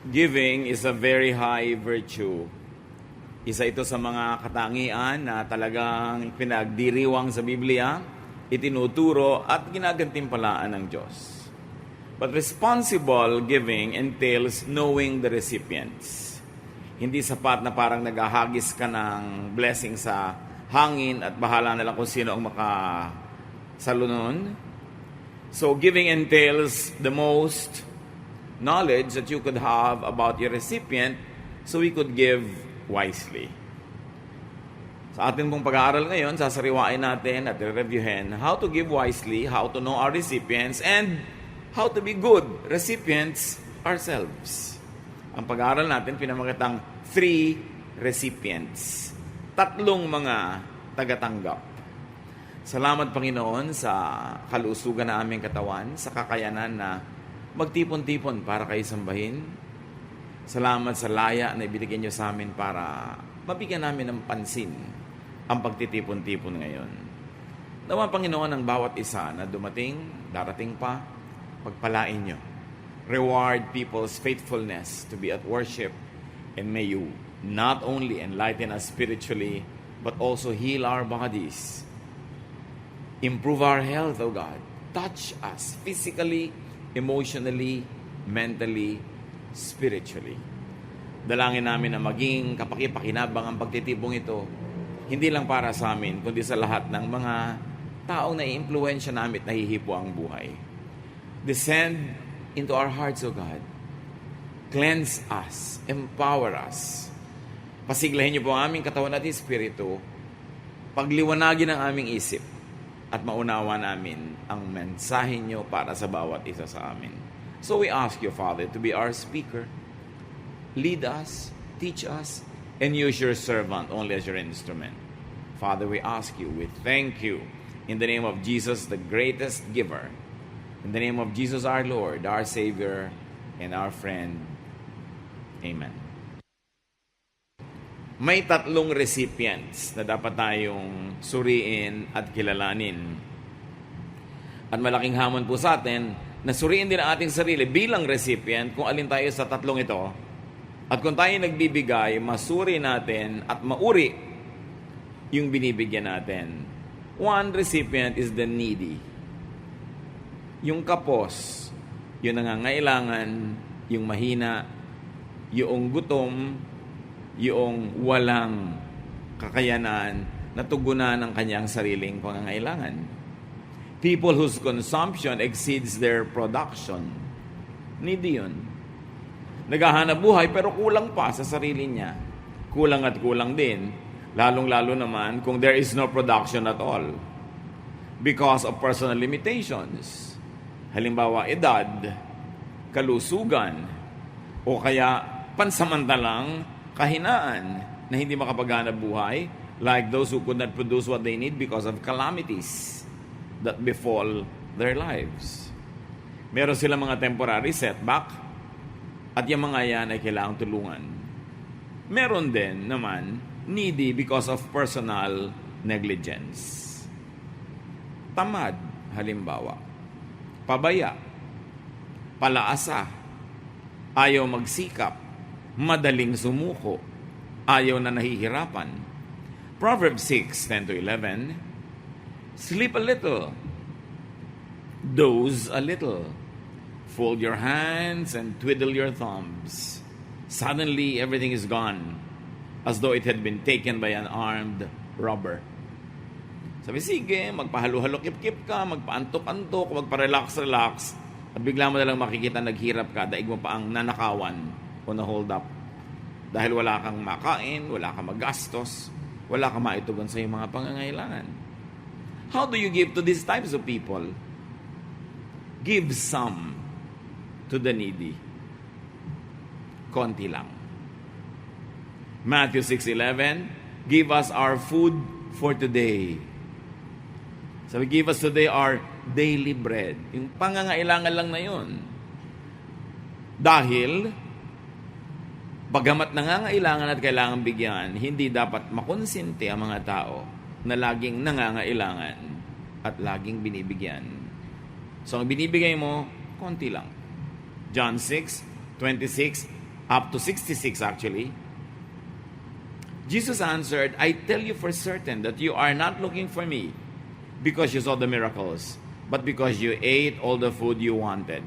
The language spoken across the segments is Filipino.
Giving is a very high virtue. Isa ito sa mga katangian na talagang pinagdiriwang sa Biblia, itinuturo at ginagantimpalaan ng Diyos. But responsible giving entails knowing the recipients. Hindi sapat na parang naghahagis ka ng blessing sa hangin at bahala na lang kung sino ang makasalo nun. So giving entails the most knowledge that you could have about your recipient so we could give wisely. Sa ating pong pag-aaral ngayon, sasariwain natin at reviewin how to give wisely, how to know our recipients, and how to be good recipients ourselves. Ang pag-aaral natin, pinamakitang 3 recipients. 3 mga tagatanggap. Salamat, Panginoon, sa kalusugan na aming katawan, sa kakayanan na magtipon-tipon para kayo sambahin. Salamat sa laya na ibigay niyo sa amin para mabigyan namin ng pansin ang pagtitipon-tipon ngayon. Nawa, Panginoon, ang bawat isa na dumating, darating pa, pagpalain niyo. Reward people's faithfulness to be at worship, and may you not only enlighten us spiritually, but also heal our bodies. Improve our health, O God. Touch us physically, emotionally, mentally, spiritually. Dalangin namin na maging kapaki-pakinabang ang pagtitipong ito, hindi lang para sa amin, kundi sa lahat ng mga taong nai-impluwensya namin at nahihipo ang buhay. Descend into our hearts, O God. Cleanse us, empower us. Pasiglahin niyo po ang aming katawan at espiritu, pagliwanagin ang aming isip, at maunawa namin ang mensahe niyo para sa bawat isa sa amin. So we ask you, Father, to be our speaker. Lead us, teach us, and use your servant only as your instrument. Father, we ask you, we thank you, in the name of Jesus, the greatest giver. In the name of Jesus, our Lord, our Savior, and our friend. Amen. May 3 recipients na dapat tayong suriin at kilalanin. At malaking hamon po sa atin na suriin din ang ating sarili bilang recipient kung alin tayo sa 3 ito. At kung tayo nagbibigay, masuri natin at mauri yung binibigyan natin. One recipient is the needy. Yung kapos, yung nangangailangan, yung mahina, yung gutom, yung walang kakayanan na tugunan ng kanyang sariling pangangailangan. People whose consumption exceeds their production. Needy yun. Naghahanap buhay pero kulang pa sa sarili niya. Kulang at kulang din, lalong-lalo naman kung there is no production at all. Because of personal limitations. Halimbawa, edad, kalusugan, o kaya pansamantalang kahinaan na hindi makapaghanap buhay, like those who could not produce what they need because of calamities that befall their lives. Meron silang mga temporary setback at yung mga yan ay kailangang tulungan. Meron din naman needy because of personal negligence. Tamad, halimbawa. Pabaya. Palaasa. Ayaw magsikap. Madaling sumuko, ayaw na nahihirapan. Proverbs 6:10-11, sleep a little, doze a little, fold your hands and twiddle your thumbs. Suddenly, everything is gone, as though it had been taken by an armed robber. Sabi, sige, magpahalo-halo, kip-kip ka, magpaantok-antok, magpa-relax-relax, at bigla mo nalang makikita naghirap ka, daig mo pa ang nanakawan o na-hold up. Dahil wala kang makain, wala kang magastos, wala kang maitugon sa iyong mga pangangailangan. How do you give to these types of people? Give some to the needy. Konti lang. Matthew 6:11, give us our food for today. So give us today our daily bread. Yung pangangailangan lang na yun. Dahil bagamat nangangailangan at kailangan bigyan, hindi dapat makonsinti ang mga tao na laging nangangailangan at laging binibigyan. So, ang binibigay mo, konti lang. John 6:26, up to 66 actually. Jesus answered, I tell you for certain that you are not looking for me because you saw the miracles, but because you ate all the food you wanted.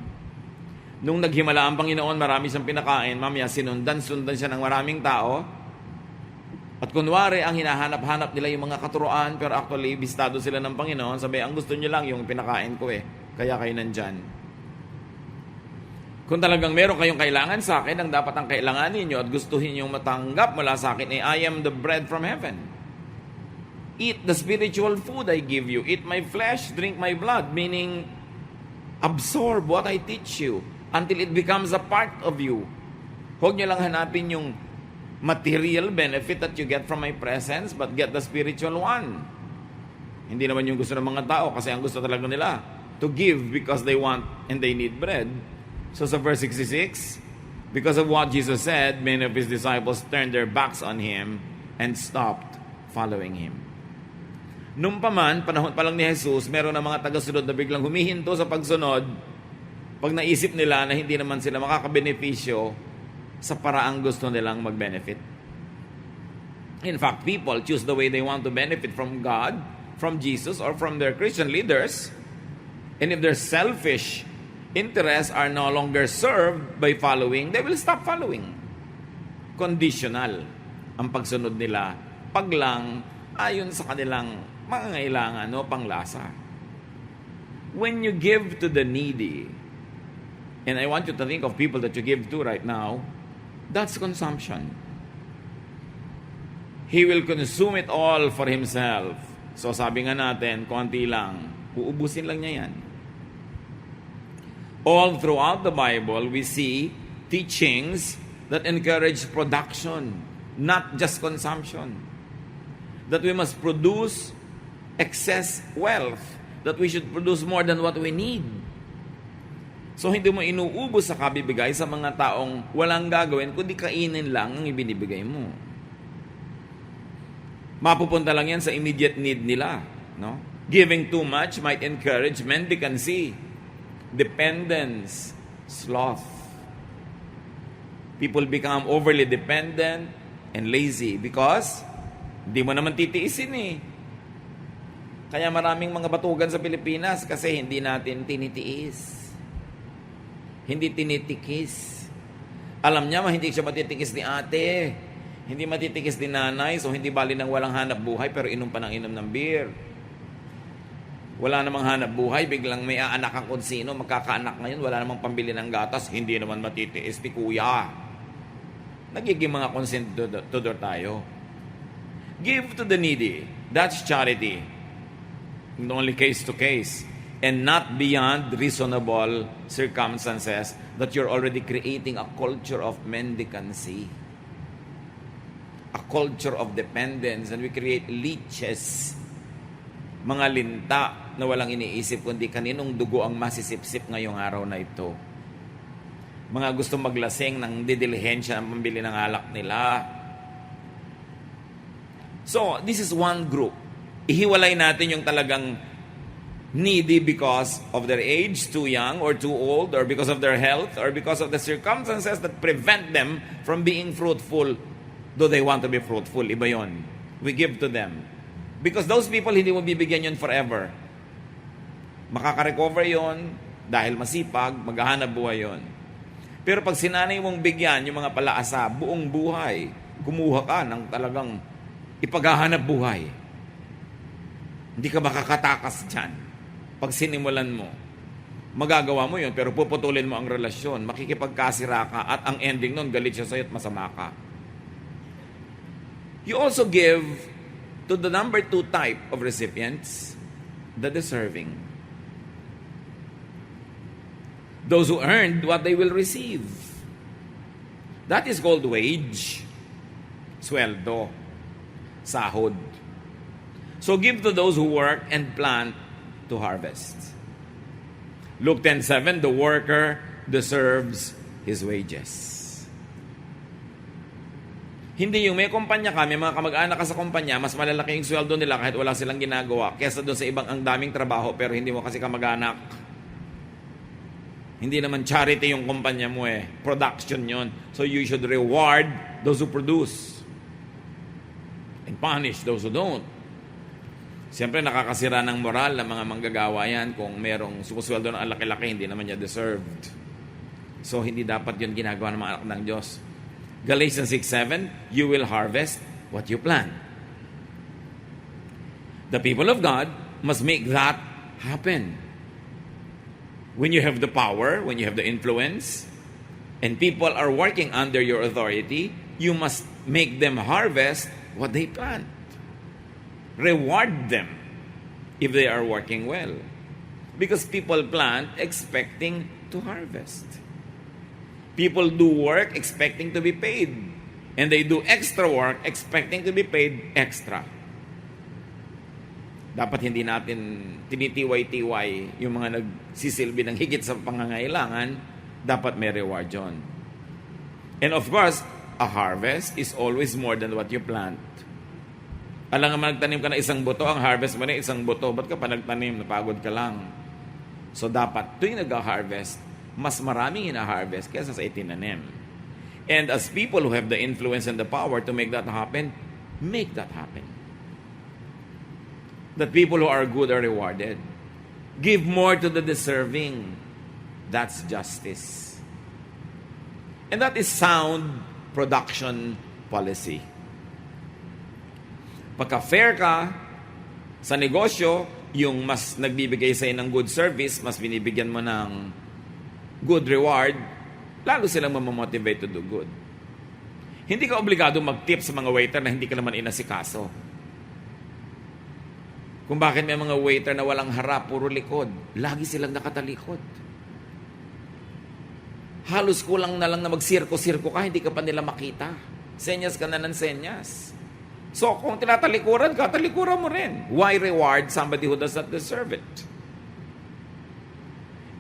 Nung naghimala ang Panginoon, marami siyang pinakain, mamaya sundan siya ng maraming tao. At kunwari, ang hinahanap-hanap nila yung mga katuruan, pero actually, bistado sila ng Panginoon. Sabi, ang gusto nyo lang yung pinakain ko kaya kayo nandyan. Kung talagang meron kayong kailangan sa akin, ang dapat ang kailanganin nyo at gustuhin nyo matanggap mula sa akin, I am the bread from heaven. Eat the spiritual food I give you. Eat my flesh, drink my blood. Meaning, absorb what I teach you until it becomes a part of you. Huwag nyo lang hanapin yung material benefit that you get from my presence, but get the spiritual one. Hindi naman yung gusto ng mga tao kasi ang gusto talaga nila to give because they want and they need bread. So sa verse 66, because of what Jesus said, many of His disciples turned their backs on Him and stopped following Him. Nung panahon pa lang ni Jesus, meron na mga tagasunod na biglang humihinto sa pagsunod pag naisip nila na hindi naman sila makakabenepisyo sa paraang gusto nilang mag-benefit. In fact, people choose the way they want to benefit from God, from Jesus, or from their Christian leaders. And if their selfish interests are no longer served by following, they will stop following. Conditional ang pagsunod nila pag lang ayon sa kanilang pangangailangan o panglasa. When you give to the needy, and I want you to think of people that you give to right now, that's consumption. He will consume it all for himself. So sabi nga natin, konti lang, uubusin lang niya yan. All throughout the Bible, we see teachings that encourage production, not just consumption. That we must produce excess wealth, that we should produce more than what we need. So hindi mo inuubos sa kabibigay sa mga taong walang gagawin, kundi kainin lang ang ibinibigay mo. Mapupunta lang yan sa immediate need nila. No? Giving too much might encourage mendicancy, dependence, sloth. People become overly dependent and lazy because hindi mo naman titiisin Kaya maraming mga batugan sa Pilipinas kasi hindi natin tinitiis. Hindi tinitikis. Alam niya, hindi siya matitikis ni ate. Hindi matitikis ni nanay, so hindi bali ng walang hanap buhay pero inom pa ng inom ng beer. Wala namang hanap buhay, biglang may aanak ang kung sino, magkakaanak ngayon, wala namang pambili ng gatas, hindi naman matitiis ni kuya. Nagiging mga consentidor tayo. Give to the needy. That's charity. Only case to case. And not beyond reasonable circumstances that you're already creating a culture of mendicancy. A culture of dependence. And we create leeches. Mga linta na walang iniisip kundi kaninong dugo ang masisipsip ngayong araw na ito. Mga gusto maglasing ng didilihensya ng pambili ng alak nila. So, this is one group. Ihiwalay natin yung talagang needy because of their age, too young or too old, or because of their health, or because of the circumstances that prevent them from being fruitful, though they want to be fruitful. Iba yun. We give to them. Because those people, hindi mo bibigyan yun forever. Makaka-recover yun dahil masipag, maghahanap buhay yun. Pero pag sinanay mong bigyan yung mga palaasa, buong buhay, kumuha ka ng talagang ipaghahanap buhay. Hindi ka makakatakas dyan. Pag sinimulan mo, magagawa mo yun, pero puputulin mo ang relasyon, makikipagkasira ka, at ang ending nun, galit siya sa'yo at masama ka. You also give to the number 2 type of recipients, the deserving. Those who earned what they will receive. That is called wage, sweldo, sahod. So give to those who work and plant to harvest. Luke 10:7, the worker deserves his wages. Hindi yung may kumpanya ka, may mga kamag-anak ka sa kumpanya, mas malalaki yung sweldo nila kahit wala silang ginagawa, kesa doon sa ibang ang daming trabaho pero hindi mo kasi kamag-anak. Hindi naman charity yung kumpanya mo eh. Production yon. So you should reward those who produce and punish those who don't. Siyempre, nakakasira ng moral ng mga manggagawa yan kung merong sumusweldo ng laki-laki, hindi naman niya deserved. So, hindi dapat yun ginagawa ng mga anak ng Diyos. Galatians 6:7, you will harvest what you plant. The people of God must make that happen. When you have the power, when you have the influence, and people are working under your authority, you must make them harvest what they plant. Reward them if they are working well. Because people plant expecting to harvest. People do work expecting to be paid. And they do extra work expecting to be paid extra. Dapat hindi natin tinitiway-tiway yung mga nagsisilbi ng higit sa pangangailangan. Dapat may reward yun. And of course, a harvest is always more than what you plant. Alam nga nagtanim ka na isang buto, ang harvest mo na isang buto. Ba't ka pa nagtanim? Napagod ka lang. So dapat tuwing nag-harvest, mas maraming ina-harvest kaysa sa itinanim. And as people who have the influence and the power to make that happen, make that happen. That people who are good are rewarded. Give more to the deserving. That's justice. And that is sound production policy. Pagka fair ka sa negosyo, yung mas nagbibigay sa'yo ng good service, mas binibigyan mo ng good reward, lalo silang mamamotivate to do good. Hindi ka obligado mag-tip sa mga waiter na hindi ka naman inasikaso. Kung bakit may mga waiter na walang harap, puro likod, lagi silang nakatalikod. Halos kulang na lang na magsirko-sirko ka, hindi ka pa nila makita. Senyas ka na ng senyas. So, kung tinatalikuran ka, talikuran mo rin. Why reward somebody who does not deserve it?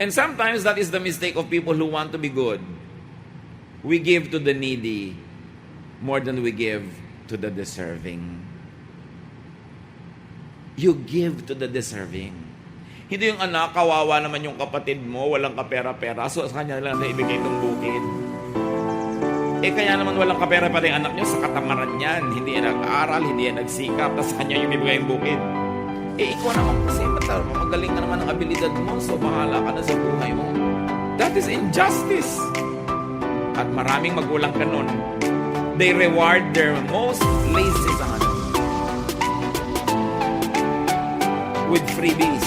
And sometimes that is the mistake of people who want to be good. We give to the needy more than we give to the deserving. You give to the deserving. Hindi yung anak, kawawa naman yung kapatid mo, walang kapera-pera, so sa kanya lang na ibigay itong bukid. Kaya naman walang kapera-pera yung anak niyo sa katamaran niyan. Hindi yan nag-aaral, hindi yan nagsikap, tapos sa kanya yung ibigay yung bukid. Ikaw naman kasi magaling ka naman ang abilidad mo, so bahala ka na sa buhay mo. That is injustice. At maraming magulang ka nun. They reward their most lazy son with freebies.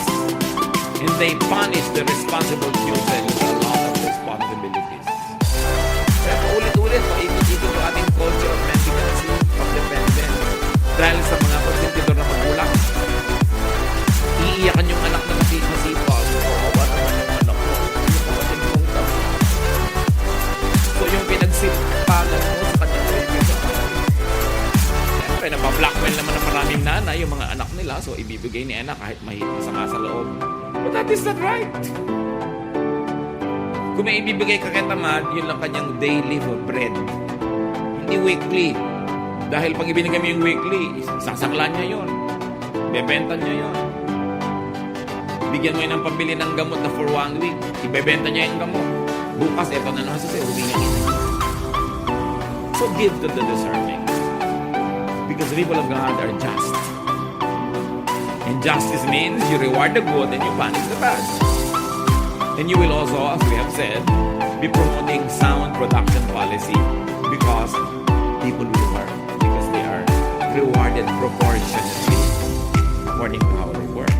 And they punish the responsible children with a lot of responsibilities. Kaya paulit-ulit, paikot-ikot yung ating culture of mendicancy, of dependence. Dahil sa mga pagsintidor na magulang. Iiyakan yung anak na masipag. Kawawa naman yung anak mo. Yung kapatid mong tabi. So yung pinagsipagan mo sa kanyang kaibigan. Siyempre, napablackmail naman ng maraming nanay yung mga anak nila. So ibibigay ni anak kahit masama sa loob. But that is not right. Kung may ibibigay ka kay tamad, yun lang kanyang daily for bread. Hindi weekly. Dahil pag ibinigay mo yung weekly, sasaklan niya yun. Bebenta niya yun. Bigyan mo yun ng pambili ng gamot na for 1 week. Ibebenta niya yung gamot. Bukas, eto na naman sa sayo, huwingin niya. So give to the deserving. Because the people of God are just. And justice means you reward the good and you punish the bad. And you will also, as we have said, be promoting sound production policy because people will work because they are rewarded proportionately according to how they work.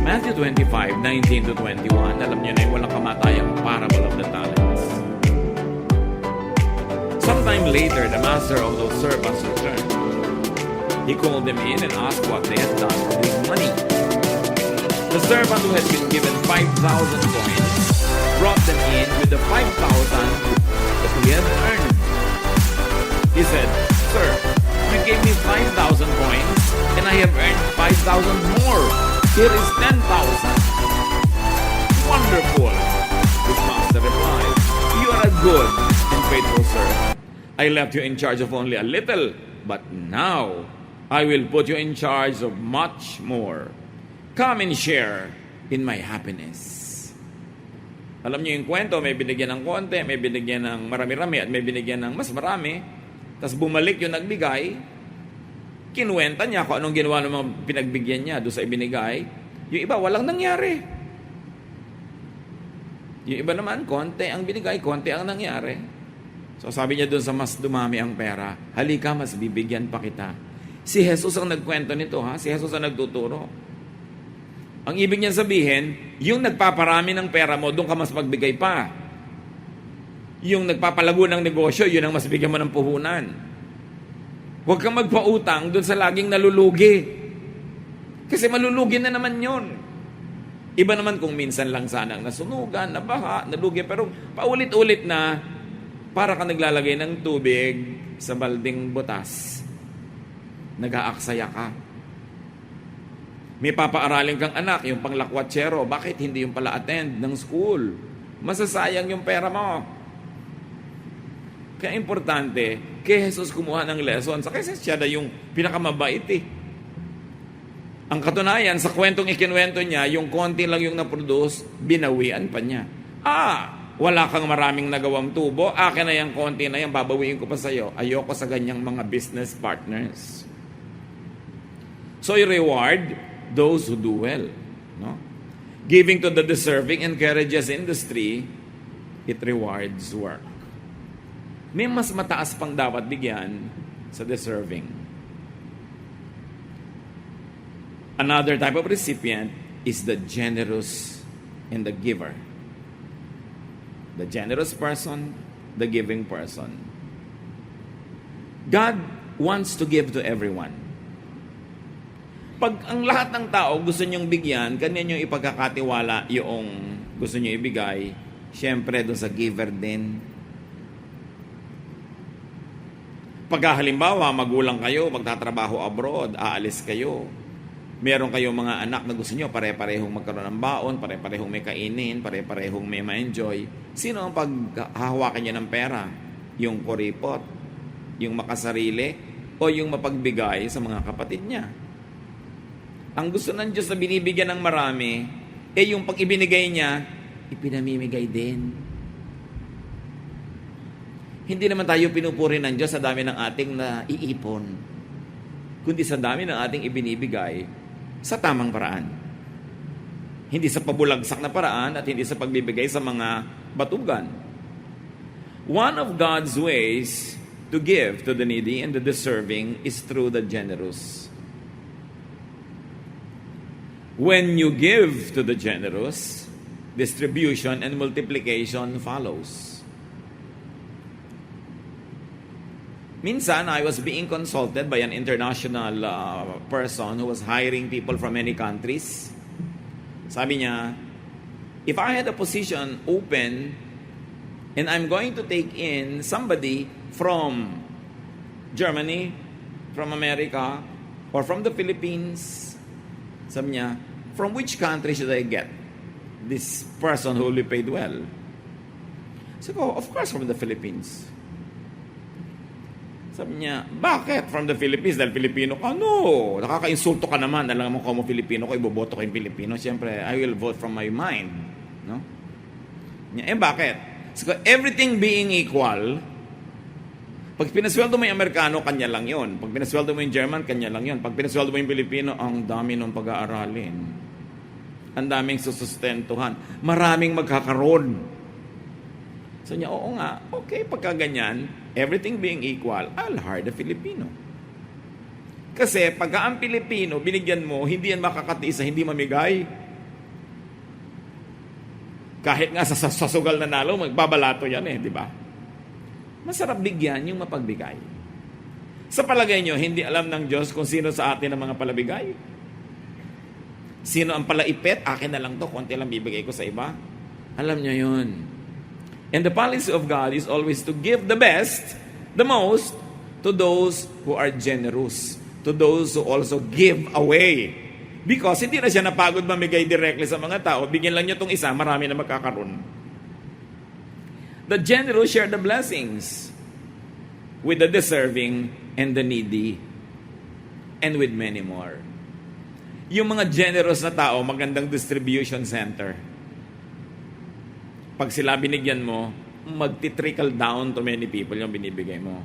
Matthew 25:19 to 21, alam niyo na yung walang kamatayang parable of the talents. Sometime later, the master of those servants returned. He called them in and asked what they had done with his money. The servant who had been given 5,000 coins brought them in with the 5,000 that he had earned. He said, "Sir, you gave me 5,000 coins and I have earned 5,000 more. Here is 10,000. Wonderful." His master replied, "You are a good and faithful servant. I left you in charge of only a little, but now I will put you in charge of much more. Come and share in my happiness." Alam niyo yung kwento, may binigyan ng konti, may binigyan ng marami-rami, at may binigyan ng mas marami. Tapos bumalik yung nagbigay, kinuwenta niya kung anong ginawa ng mga pinagbigyan niya doon sa ibinigay. Yung iba, walang nangyari. Yung iba naman, konti ang binigay, konti ang nangyari. So sabi niya doon sa mas dumami ang pera, halika, mas bibigyan pa kita. Si Jesus ang nagkwento nito, ha? Si Jesus ang nagtuturo. Ang ibig niyan sabihin, yung nagpaparami ng pera mo, doon ka mas magbigay pa. Yung nagpapalago ng negosyo, yun ang mas bigyan mo ng puhunan. Huwag kang magpautang doon sa laging nalulugi. Kasi malulugi na naman yun. Iba naman kung minsan lang sanang nasunugan, nabaha, nalugi, pero paulit-ulit na para ka naglalagay ng tubig sa balding butas. Nag-aaksaya ka. May papaaralin kang anak, yung panglakwatsyero, bakit hindi yung pala attend ng school? Masasayang yung pera mo. Kaya importante, kay Jesus kumuha ng lesson. Sa kasi siya na yung pinakamabait eh. Ang katunayan, sa kwentong ikinwento niya, yung konti lang yung na-produce, binawian pa niya. Wala kang maraming nagawang tubo, akin na yung konti na yan, babawiin ko pa sa'yo. Ayoko sa ganyang mga business partners. So, i-reward those who do well. No? Giving to the deserving encourages industry, it rewards work. May mas mataas pang dapat bigyan sa deserving. Another type of recipient is the generous and the giver. The generous person, the giving person. God wants to give to everyone. Pag ang lahat ng tao gusto niyong bigyan, kanya nyo ipagkakatiwala yung gusto nyo ibigay, syempre doon sa giver din. Pag halimbawa, magulang kayo, magtatrabaho abroad, aalis kayo. Meron kayong mga anak na gusto nyo, pare-parehong magkaroon ng baon, pare-parehong may kainin, pare-parehong may ma-enjoy. Sino ang paghahawakan niya ng pera? Yung kuripot, yung makasarili, o yung mapagbigay sa mga kapatid niya? Ang gusto ng Diyos na binibigyan ng marami, yung pag ibinigay niya, ipinamimigay din. Hindi naman tayo pinupuri ng Diyos sa dami ng ating naiipon, kundi sa dami ng ating ibinibigay sa tamang paraan. Hindi sa pabulagsak na paraan at hindi sa pagbibigay sa mga batugan. One of God's ways to give to the needy and the deserving is through the generous. When you give to the generous, distribution and multiplication follows. Minsan, I was being consulted by an international person who was hiring people from many countries. Sabi niya, if I had a position open and I'm going to take in somebody from Germany, from America, or from the Philippines, sabi niya, from which country should I get this person who will be paid well? So, of course, from the Philippines. Sabi niya, bakit from the Philippines? Dahil Filipino ka? No, nakaka-insulto ka naman. Alam mo kung mo Filipino ko, iboboto ko yung Filipino. Siyempre, I will vote from my mind. No? Bakit? So, everything being equal, pag pinasweldo mo yung Amerikano, kanya lang yon. Pag pinasweldo mo yung German, kanya lang yon. Pag pinasweldo mo yung Pilipino, ang dami nung pag-aaralin. Ang daming susustentuhan. Maraming magkakaroon. So niya, oo nga, okay, pagka ganyan, everything being equal, I'll hire the Filipino. Kasi pagka ang Pilipino, binigyan mo, hindi yan makakatiis, hindi mamigay. Kahit nga sa sugal na nalo, magbabalato yan di ba? Masarap bigyan yung mapagbigay. Sa palagay nyo, hindi alam ng Diyos kung sino sa atin ang mga palabigay? Sino ang palaipit? Akin na lang to, konti lang bibigay ko sa iba. Alam nyo yun. And the policy of God is always to give the best, the most, to those who are generous, to those who also give away. Because hindi na siya napagod mamigay directly sa mga tao, bigyan lang niya itong isa, marami na magkakaroon. The generous share the blessings with the deserving and the needy, and with many more. Yung mga generous na tao, magandang distribution center. Pag sila binigyan mo, magti-trickle down to many people yung binibigay mo.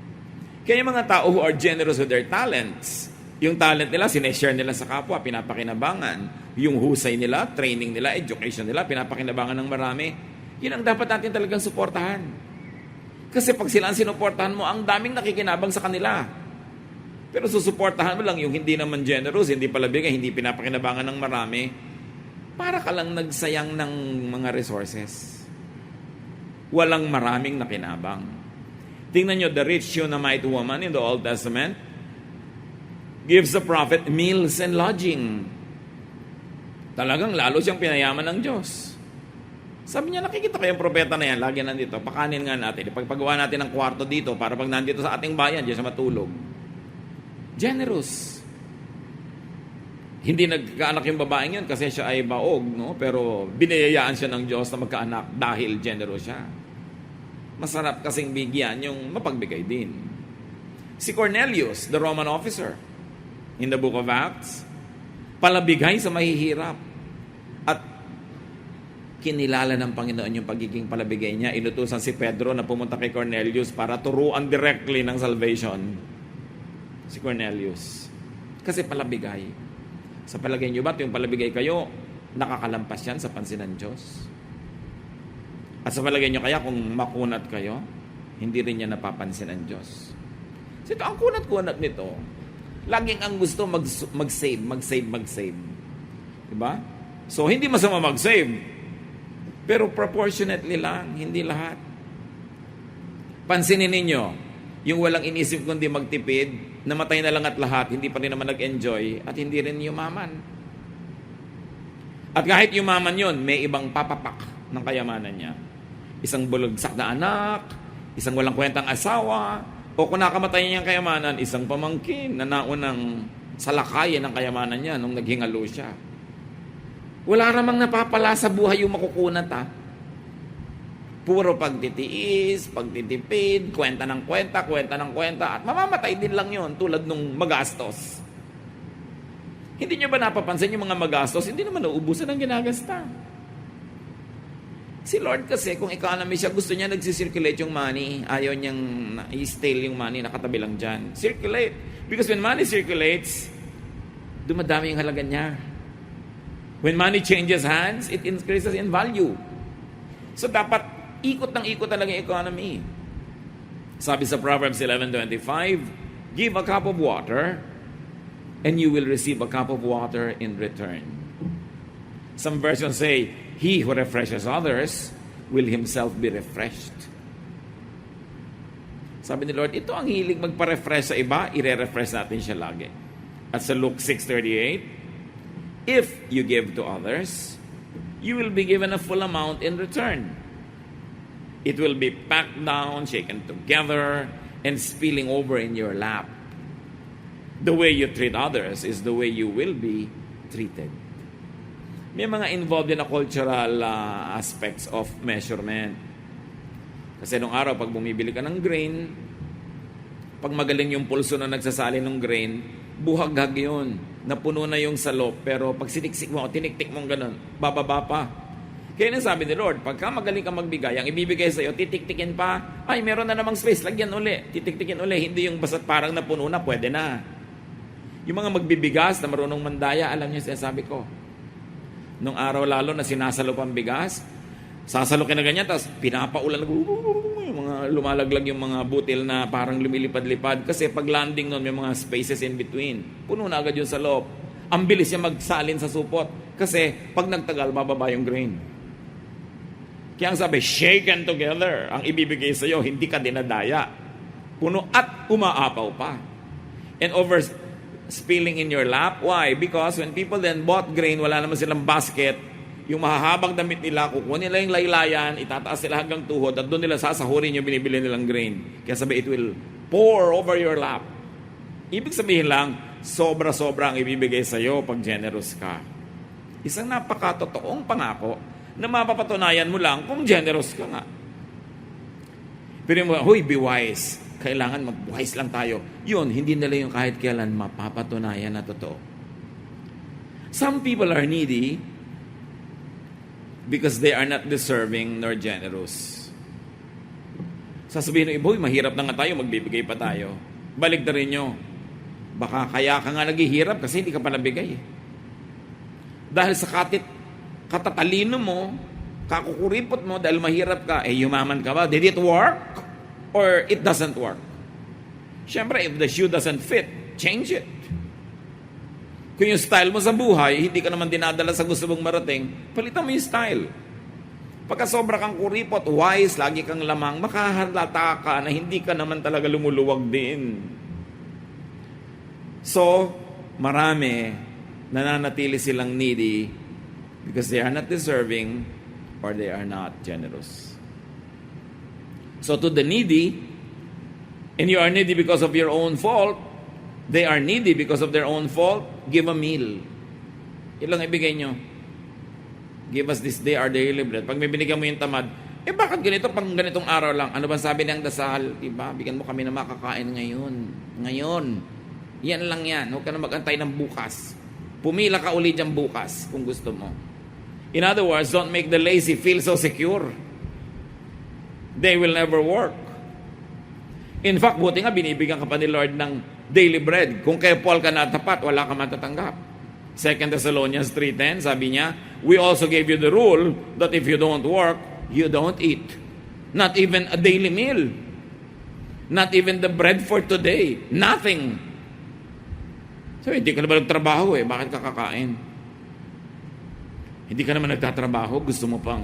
Kaya yung mga tao who are generous with their talents, yung talent nila, sineshare nila sa kapwa, pinapakinabangan. Yung husay nila, training nila, education nila, pinapakinabangan ng marami. Yun ang dapat natin talagang suportahan. Kasi pag sila ang sinuportahan mo, ang daming nakikinabang sa kanila. Pero susuportahan mo lang yung hindi naman generous, hindi palabigay, hindi pinapakinabangan ng marami, para ka lang nagsayang ng mga resources. Walang maraming nakinabang. Tingnan nyo, the rich Shunammite woman in the Old Testament gives the prophet meals and lodging. Talagang lalo siyang pinayaman ng Diyos. Sabi niya, nakikita ko yung propeta na yan, lagi nandito, pakanin nga natin, ipagpagawa natin ng kwarto dito para pag nandito sa ating bayan, diyan siya matulog. Generous. Hindi nagkaanak yung babaeng yun kasi siya ay baog, no? Pero binayayaan siya ng Diyos na magkaanak dahil generous siya. Masarap kasing bigyan yung mapagbigay din. Si Cornelius, the Roman officer, in the book of Acts, palabigay sa mahihirap. At kinilala ng Panginoon yung pagiging palabigay niya. Inutusan si Pedro na pumunta kay Cornelius para turuan directly ng salvation. Si Cornelius. Kasi palabigay. Sa palagay niyo ba, yung palabigay kayo, nakakalampas yan sa pansin ng Diyos? At sa palagay niyo kaya kung makunat kayo, hindi rin niya napapansin ng Diyos. So ito, ang kunat-kunat nito, laging ang gusto mag-save. Diba? So hindi masama mag-save, pero proportionately lang, hindi lahat. Pansinin ninyo, yung walang inisip kundi magtipid, namatay na lang at lahat, hindi pa rin naman nag-enjoy, at hindi rin yumaman. At kahit yumaman yon, may ibang papapak ng kayamanan niya. Isang bulagsak na anak, isang walang kwentang asawa, o kung nakamatay niya yung kayamanan, isang pamangkin na naunang salakayin ng kayamanan niya nung naghingalo siya. Wala namang napapala sa buhay yung makukunat, ha? Puro pagtitiis, pagtitipid, kwenta ng kwenta, at mamamatay din lang yon tulad nung magastos. Hindi nyo ba napapansin yung mga magastos? Hindi naman nauubusan ang ginagasta. Si Lord kasi, kung economy siya, gusto niya nagsisirculate yung money. Ayaw niyang i-stale yung money, nakatabi lang dyan. Circulate. Because when money circulates, dumadami yung halaga niya. When money changes hands, it increases in value. So dapat ikot ng ikot talaga yung economy. Sabi sa Proverbs 11:25, give a cup of water, and you will receive a cup of water in return. Some versions say, he who refreshes others will himself be refreshed. Sabi ni Lord, ito ang hilig magpa-refresh sa iba, ire-refresh natin siya lagi. At sa Luke 6:38, if you give to others, you will be given a full amount in return. It will be packed down, shaken together, and spilling over in your lap. The way you treat others is the way you will be treated. May mga involved in na cultural aspects of measurement. Kasi nung araw, pag bumibili ka ng grain, pag magaling yung pulso na nagsasali ng grain, buhaghag yun. Napuno na yung salop, pero pag siniksik mo, tiniktik mo ganun, bababa pa. Kaya nang sabi ni Lord, pagka magaling ka magbigay, ang ibibigay sa'yo, titiktikin pa, ay meron na namang space, lagyan uli, titiktikin uli, hindi yung basta't parang napuno na, pwede na. Yung mga magbibigas na marunong mandaya, alam niyo sinasabi ko. Nung araw lalo na sinasalop ang bigas, sasalokin na ganyan, tapos pinapaulan, yung mga lumalaglag yung mga butil na parang lumilipad-lipad. Kasi pag landing nun, may mga spaces in between. Puno na agad yung salop. Ang bilis niya magsalin sa supot. Kasi pag nagtagal, bababa yung grain. Kaya ang sabi, shaken together. Ang ibibigay sa'yo, hindi ka dinadaya. Puno at umaapaw pa. And over spilling in your lap. Why? Because when people then bought grain, wala naman silang basket, yung mahahabang damit nila, kukunin nila yung laylayan, itataas sila hanggang tuhod, at doon nila sasahurin yung binibili nilang grain. Kaya sabi, it will pour over your lap. Ibig sabihin lang, sobra-sobra ang ibibigay sa'yo pag generous ka. Isang napakatotoong pangako na mapapatunayan mo lang kung generous ka nga. Pero yung mga, be wise. Kailangan mag-wise lang tayo. Yun, hindi nila yung kahit kailan mapapatunayan na totoo. Some people are needy because they are not deserving nor generous. Sasabihin ng iba, mahirap na nga tayo, magbibigay pa tayo. Balik na rin nyo. Baka kaya ka nga naghihirap kasi hindi ka pa nabigay. Dahil sa katatalino mo, kakukuripot mo dahil mahirap ka, yumaman ka ba? Did it work? Or it doesn't work? Siyempre, if the shoe doesn't fit, change it. Kung yung style mo sa buhay, hindi ka naman dinadala sa gusto mong marating, palitan mo yung style. Pagka sobra kang kuripot, wise, lagi kang lamang, makahalata ka na hindi ka naman talaga lumuluwag din. So, marami nananatili silang needy because they are not deserving or they are not generous. So to the needy, and you are needy because of your own fault, they are needy because of their own fault, give a meal. Ilang ibigay nyo? Give us this day our daily bread. Pag may binigyan mo yung tamad, bakit ganito pang ganitong araw lang? Ano ba sabi ng dasal? Diba? Bigyan mo kami na makakain ngayon. Ngayon. Yan lang yan. Huwag ka na mag-antay ng bukas. Pumila ka ulit dyan bukas kung gusto mo. In other words, don't make the lazy feel so secure. They will never work. In fact, buti nga binibigyan ka pa ni Lord ng daily bread. Kung kay Paul ka natapat, wala ka matatanggap. 2 Thessalonians 3:10, sabi niya, we also gave you the rule that if you don't work, you don't eat. Not even a daily meal. Not even the bread for today. Nothing. So, hindi ka naman nagtrabaho bakit ka kakain? Hindi ka naman nagtatrabaho, gusto mo pang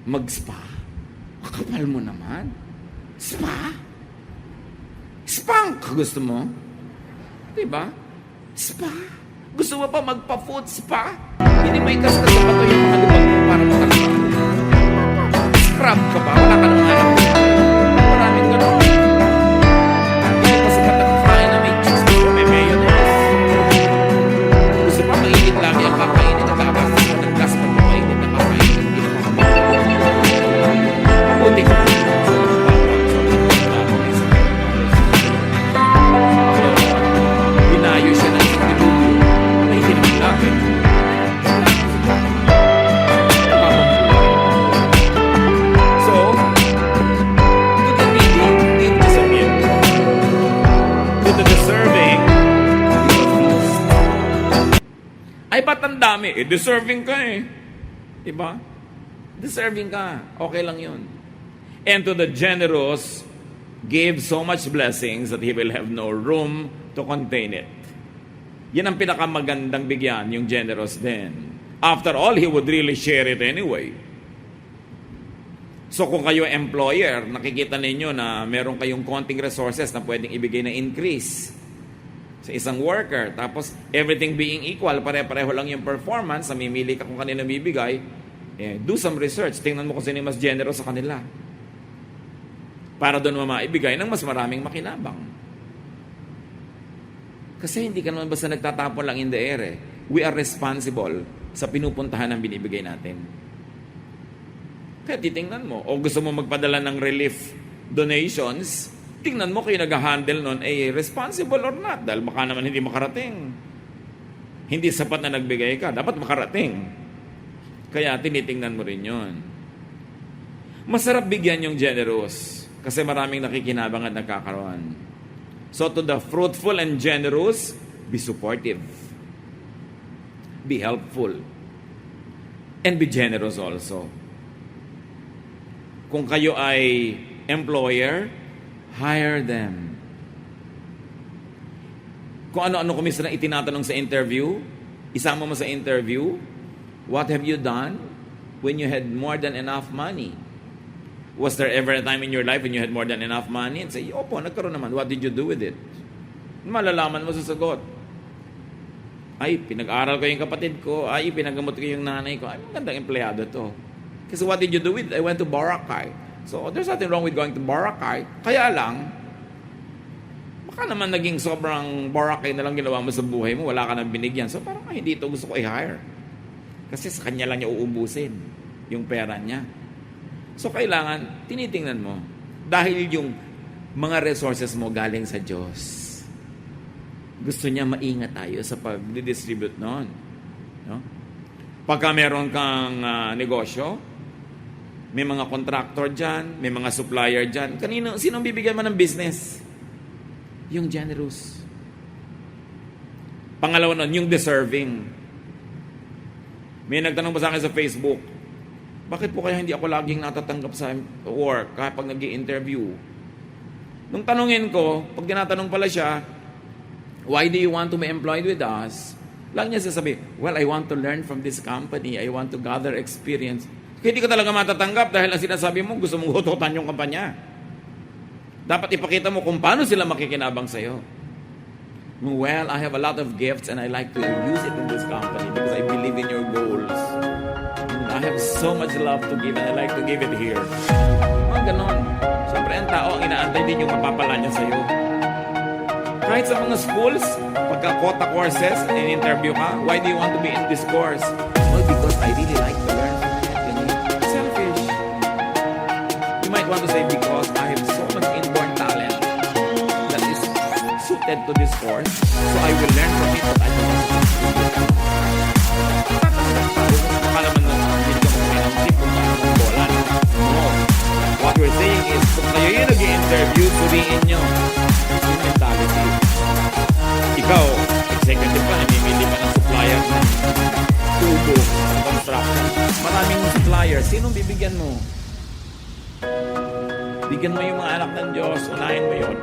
mag-spa. Kakapal mo naman. Spa? Spank gusto mo? Diba? Spa? Gusto mo pa magpa-food spa? Hindi may kaskas sa bato yung mga lubag mo para makakapal. Scrub ka ba? Wala ka nang alam. Maraming gano'n. Hindi pa sikat na kakain na may cheese mo, may mayonnaise. Gusto pa mainit lang yung kakainin. Nagkakabasa mo ng gas pag mainit na kakainin. Hindi na makapal. Mabuti ka. Binayo siya ng individuo na hindi naman lapit. So, to the needy, give this a meal. To the deserving, give a feast. Ay, ba't ang dami? Deserving ka Diba? Deserving ka. Okay lang yun. And to the generous, give so much blessings that he will have no room to contain it. Yan ang pinakamagandang bigyan, yung generous din. After all, he would really share it anyway. So kung kayo employer, nakikita ninyo na meron kayong konting resources na pwedeng ibigay na increase sa isang worker, tapos everything being equal, pare-pareho lang yung performance, namimili ka kung kanino bibigay, do some research. Tingnan mo kung sino mas generous sa kanila. Para doon mo maibigay ng mas maraming makinabang. Kasi hindi ka naman basta nagtatapon lang in the air We are responsible sa pinupuntahan ng binibigay natin. Kaya titingnan mo, o gusto mo magpadala ng relief donations, tingnan mo kayo nag-handle nun, responsible or not, dahil baka naman hindi makarating. Hindi sapat na nagbigay ka, dapat makarating. Kaya tinitingnan mo rin yun. Masarap bigyan yung generous, kasi maraming nakikinabang at nagkakaroon. So to the fruitful and generous, be supportive. Be helpful. And be generous also. Kung kayo ay employer, hire them. Kung ano-ano kumisa na itinatanong sa interview, isama mo sa interview, what have you done when you had more than enough money? Was there ever a time in your life when you had more than enough money? And say, opo, nagkaroon naman. What did you do with it? Malalaman mo sa sagot. Ay, pinag-aral ko yung kapatid ko. Ay, pinagamot ko yung nanay ko. Ay, magandang empleyado to. Kasi what did you do with it? I went to Boracay. So, there's nothing wrong with going to Boracay. Kaya lang, baka naman naging sobrang Boracay na lang ginawa mo sa buhay mo. Wala ka nang binigyan. So, parang hindi ito gusto ko i-hire. Kasi sa kanya lang niya uubusin yung pera niya. So, kailangan, tinitingnan mo. Dahil yung mga resources mo galing sa Diyos. Gusto niya maingat tayo sa pag-distribute noon. No? Pagka meron kang negosyo, may mga contractor dyan, may mga supplier dyan. Sinong bibigyan mo ng business? Yung generous. Pangalawa nun, yung deserving. May nagtanong pa sa akin sa Facebook, bakit po kaya hindi ako laging natatanggap sa work kapag nag-i-interview? Nung tanungin ko, pag tinatanong pala siya, why do you want to be employed with us? Lang niya sasabi, well, I want to learn from this company. I want to gather experience. Kaya hindi ka talaga matatanggap dahil ang sinasabi mo, gusto mong hututan yung kampanya. Dapat ipakita mo kung paano sila makikinabang sa'yo. Well, I have a lot of gifts and I like to use it in this company because I believe in your goals. And I have so much love to give and I like to give it here. Ganon. Siyempre, ang tao, ang inaantay din yung mapapala niya sa'yo. Kahit sa mga schools, pagka quota courses, in-interview ka, why do you want to be in this course? Well, because I really like to learn from it. Selfish. You might want to say, because I have so much inborn talent that is suited to this course, so I will learn from it, but I will also akala man na hindi ka mga tip kung paano ng bola. No. What we're saying is, kung kayo yung nag-i-interview, suriin nyo yung mentality. Ikaw, executive ka, namimili pa ng supplier ng tubo sa construction. Maraming supplier. Sinong bibigyan mo? Bigyan mo yung mga anak ng Diyos. Unahin mo yun.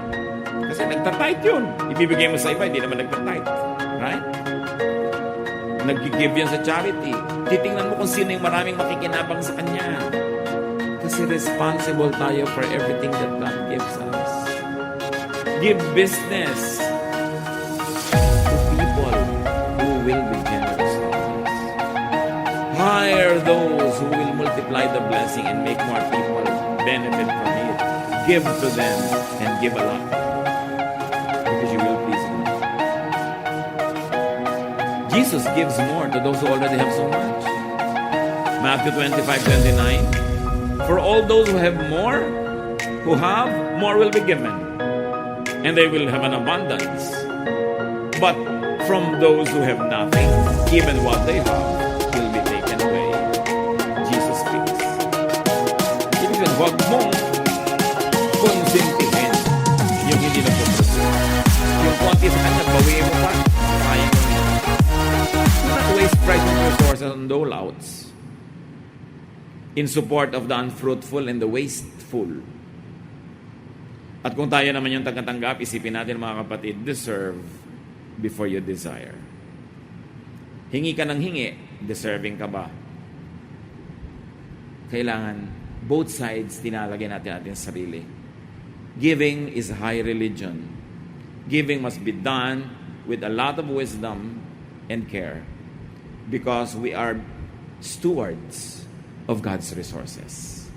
Kasi nagtatight yun. Ibibigay mo sa iba, hindi naman nagtatight. Right? Nag-give yan sa charity. Titingnan mo kung sino yung maraming makikinabang sa kanya. Kasi responsible tayo for everything that God gives us. Give business to people who will be generous. Hire those who will multiply the blessing and make more people benefit from it. Give to them and give a lot. Because you will please God. Jesus gives more to those who already have so much. Matthew 25:29. For all those who have more will be given. And they will have an abundance. But from those who have nothing, even what they have will be taken away. Jesus speaks. Ibig sabihin, huwag mong konsintihin yung hindi nagpuproduce. Yung konti sa kanya, bawiin mo pa. Sayang mo yun. Do not waste precious resources on dole-outs in support of the unfruitful and the wasteful. At kung tayo naman yung tagatanggap, isipin natin mga kapatid, deserve before you desire. Hingi ka ng hingi, deserving ka ba? Kailangan, both sides, tinalagay natin ating sarili. Giving is high religion. Giving must be done with a lot of wisdom and care because we are stewards of God's resources.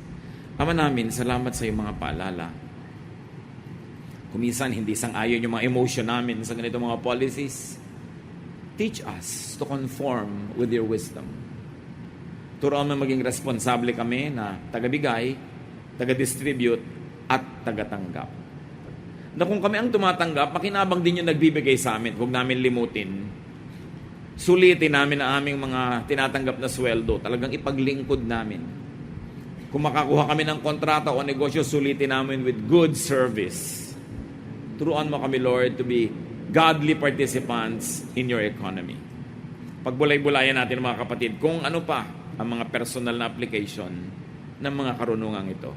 Ama namin, salamat sa iyong mga paalala. Kuminsan, hindi sang-ayon yung mga emotion namin sa ganito mga policies. Teach us to conform with your wisdom. Turuan mo maging responsable kami na taga-bigay, taga-distribute, at taga-tanggap. Na kung kami ang tumatanggap, makinabang din yung nagbibigay sa amin. Huwag namin limutin. Sulitin namin ang aming mga tinatanggap na sweldo. Talagang ipaglingkod namin. Kung makakuha kami ng kontrata o negosyo, sulitin namin with good service. Turuan mo kami, Lord, to be godly participants in your economy. Pagbulay-bulayan natin, mga kapatid, kung ano pa ang mga personal na application ng mga karunungang ito.